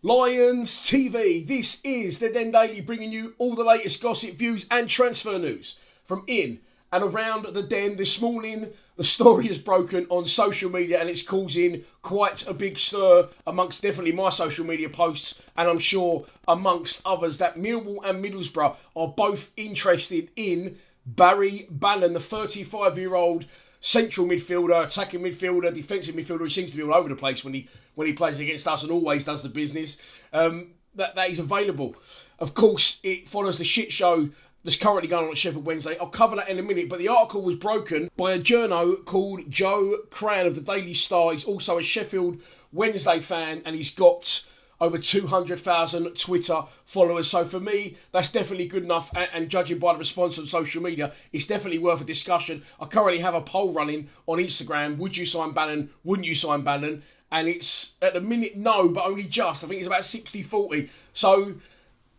Lions TV. This is the Den Daily, bringing you all the latest gossip, views and transfer news from in and around the Den. This morning, the story is broken on social media and it's causing quite a big stir amongst definitely my social media posts, and I'm sure amongst others, that Millwall and Middlesbrough are both interested in Barry Bannan, the 35-year-old central midfielder, attacking midfielder, defensive midfielder. He seems to be all over the place when he plays against us and always does the business. That is available. Of course, it follows the shit show that's currently going on at Sheffield Wednesday. I'll cover that in a minute, but the article was broken by a journo called Joe Cran of the Daily Star. He's also a Sheffield Wednesday fan and he's got over 200,000 Twitter followers. So for me, that's definitely good enough. And judging by the response on social media, it's definitely worth a discussion. I currently have a poll running on Instagram. Would you sign Bannon? Wouldn't you sign Bannon? And it's, at the minute, no, but only just. I think it's about 60-40. So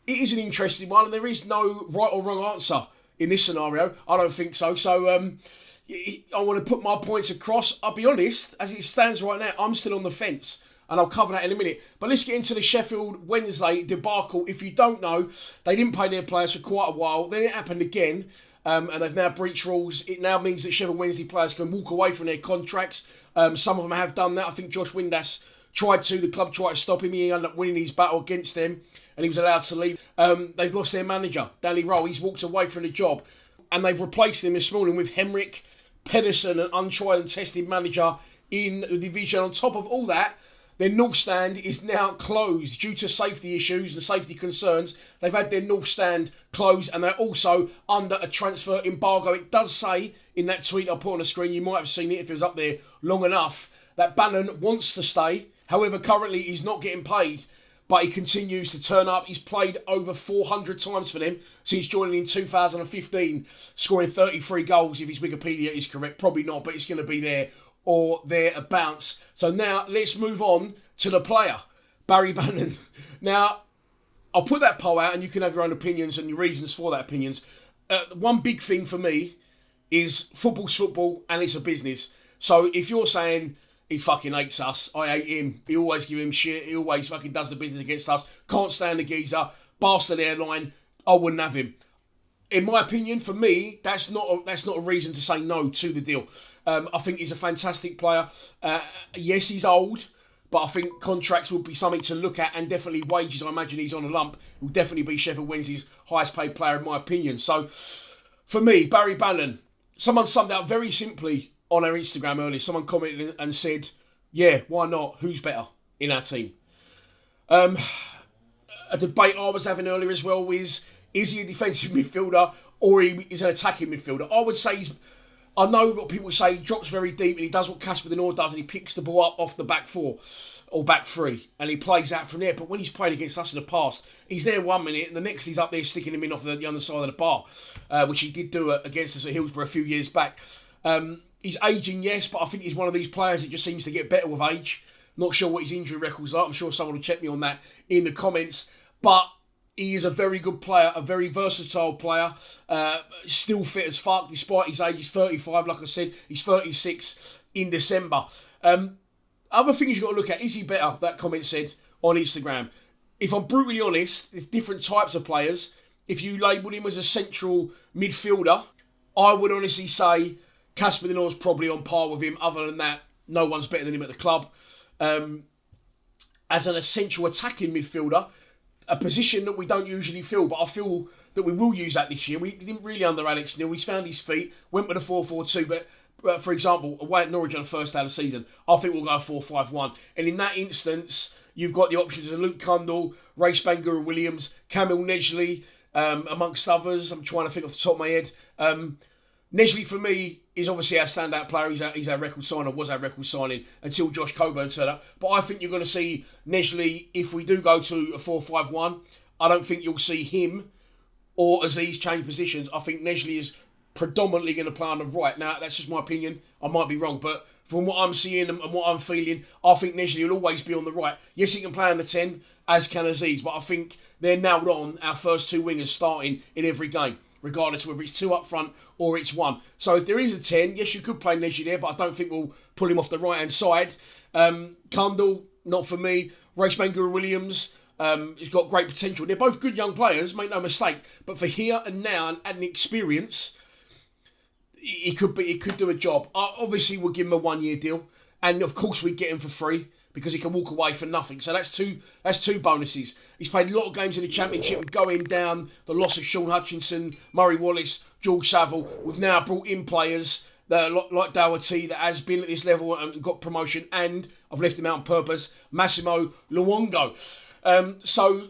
it is an interesting one. And there is no right or wrong answer in this scenario. I don't think so. So I want to put my points across. I'll be honest, as it stands right now, I'm still on the fence. And I'll cover that in a minute. But let's get into the Sheffield Wednesday debacle. If you don't know, they didn't pay their players for quite a while. Then it happened again. And they've now breached rules. It now means that Sheffield Wednesday players can walk away from their contracts. Some of them have done that. I think Josh Windass tried to. The club tried to stop him. He ended up winning his battle against them. And he was allowed to leave. They've lost their manager, Danny Rowe. He's walked away from the job. And they've replaced him this morning with Henrik Pedersen, an untried and tested manager in the division. On top of all that, their North Stand is now closed due to safety issues and safety concerns. They've had their North Stand closed and they're also under a transfer embargo. It does say in that tweet I put on the screen, you might have seen it if it was up there long enough, that Bannon wants to stay. However, currently he's not getting paid, but he continues to turn up. He's played over 400 times for them since joining in 2015, scoring 33 goals if his Wikipedia is correct. Probably not, but it's going to be there or thereabouts. So now let's move on to the player, Barry Bannan. Now, I'll put that poll out and you can have your own opinions and your reasons for that opinions. One big thing for me is football's football and it's a business. So if you're saying he fucking hates us, I hate him, he always give him shit, he always fucking does the business against us, can't stand the geezer, bastard airline, I wouldn't have him. In my opinion, for me, that's not a reason to say no to the deal. I think he's a fantastic player. Yes, he's old, but I think contracts will be something to look at, and definitely wages. I imagine he's on a lump. Will definitely be Sheffield Wednesday's highest paid player, in my opinion. So, for me, Barry Bannan, someone summed up very simply on our Instagram earlier. Someone commented and said, "Yeah, why not? Who's better in our team?" A debate I was having earlier as well is he a defensive midfielder or he is an attacking midfielder? I would say I know what people say, he drops very deep and he does what Casper Denor does and he picks the ball up off the back four or back three and he plays out from there. But when he's played against us in the past, he's there 1 minute and the next he's up there sticking him in off the other side of the bar, which he did do against us at Hillsborough a few years back. He's ageing, yes, but I think he's one of these players that just seems to get better with age. Not sure what his injury record's like. I'm sure someone will check me on that in the comments. But he is a very good player, a very versatile player, still fit as fuck despite his age. He's 35, like I said, he's 36 in December. Other things you've got to look at, is he better? That comment said on Instagram. If I'm brutally honest, there's different types of players. If you label him as a central midfielder, I would honestly say Casper Denor's probably on par with him. Other than that, no one's better than him at the club. As an essential attacking midfielder, a position that we don't usually fill, but I feel that we will use that this year. We didn't really under Alex Neil. He's found his feet, went with a 4-4-2, but for example, away at Norwich on the first day of the season, I think we'll go 4-5-1. And in that instance, you've got the options of Luke Cundle, Race Bangura Williams, Camille Nesley, amongst others. I'm trying to think off the top of my head. Nesley, for me, is obviously our standout player. He's our record signer, was our record signing until Josh Coburn turned up. But I think you're going to see Nesley, if we do go to a 4-5-1, I don't think you'll see him or Aziz change positions. I think Nesley is predominantly going to play on the right. Now, that's just my opinion. I might be wrong, but from what I'm seeing and what I'm feeling, I think Nesley will always be on the right. Yes, he can play on the 10, as can Aziz, but I think they're nailed on our first two wingers starting in every game, regardless of whether it's two up front or it's one. So if there is a 10, yes, you could play Neji there, but I don't think we'll pull him off the right-hand side. Cundle, not for me. Race Bangura Williams has got great potential. They're both good young players, make no mistake. But for here and now and experience, he could do a job. Obviously, we'll give him a 1-year deal, and of course we get him for free because he can walk away for nothing. So that's two bonuses. He's played a lot of games in the Championship with going down, the loss of Sean Hutchinson, Murray Wallace, George Saville. We've now brought in players that like Doherty that has been at this level and got promotion, and I've left him out on purpose, Massimo Luongo. So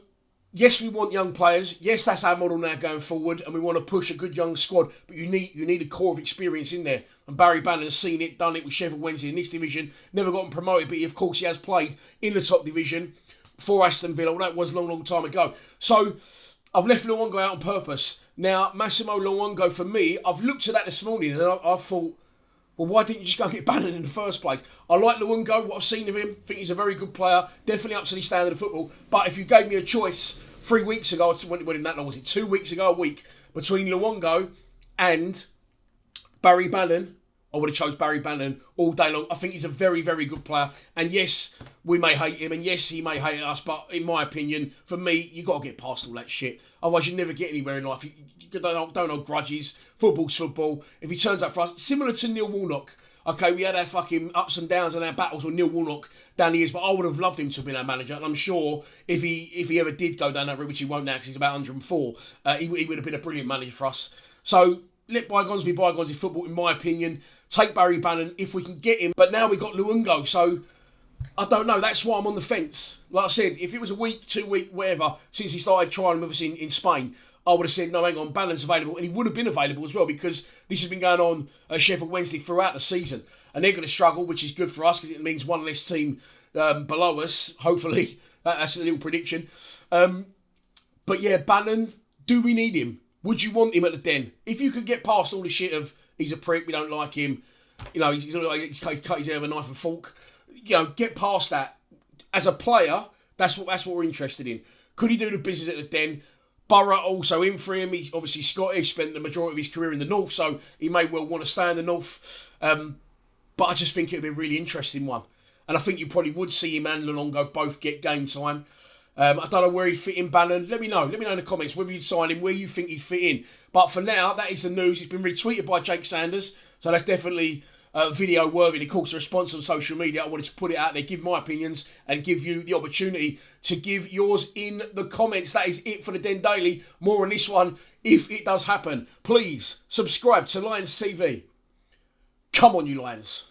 yes, we want young players. Yes, that's our model now going forward, and we want to push a good young squad. But you need a core of experience in there. And Barry Bannan has seen it, done it with Sheffield Wednesday in this division. Never gotten promoted, but of course he has played in the top division for Aston Villa. Well, that was a long time ago. So I've left Luongo out on purpose. Now, Massimo Luongo, for me, I've looked at that this morning and I thought, well, why didn't you just go and get Bannon in the first place? I like Luongo, what I've seen of him. I think he's a very good player. Definitely up to the standard of football. But if you gave me a choice 3 weeks ago, when that long was it? 2 weeks ago, a week, between Luongo and Barry Bannan, I would have chose Barry Bannan all day long. I think he's a very, very good player. And yes, we may hate him, and yes, he may hate us, but in my opinion, for me, you've got to get past all that shit. Otherwise, you never get anywhere in life. You don't hold grudges. Football's football. If he turns up for us, similar to Neil Warnock. Okay, we had our fucking ups and downs and our battles with Neil Warnock down the years, but I would have loved him to have been our manager. And I'm sure if he ever did go down that route, which he won't now because he's about 104, he would have been a brilliant manager for us. So let bygones be bygones in football, in my opinion. Take Barry Bannan if we can get him. But now we've got Luongo, so I don't know. That's why I'm on the fence. Like I said, if it was a week, 2 week, whatever, since he started trying with us in Spain, I would have said, no, hang on, Bannon's available. And he would have been available as well because this has been going on at Sheffield Wednesday throughout the season. And they're going to struggle, which is good for us because it means one less team below us, hopefully. That's a little prediction. But yeah, Bannon, do we need him? Would you want him at the Den? If you could get past all the shit of he's a prick, we don't like him, he's cut his hair with a knife and fork, get past that. As a player, that's what we're interested in. Could he do the business at the Den? Borough also in for him. He's obviously Scottish, spent the majority of his career in the North, so he may well want to stay in the North. But I just think it would be a really interesting one. And I think you probably would see him and Luongo both get game time. I don't know where he'd fit in Bannon. Let me know in the comments whether you'd sign him, where you think he'd fit in. But for now, that is the news. It's been retweeted by Jake Sanders, so that's definitely video worthy. Of course, a response on social media. I wanted to put it out there, give my opinions, and give you the opportunity to give yours in the comments. That is it for the Den Daily. More on this one if it does happen. Please subscribe to Lions TV. Come on, you Lions.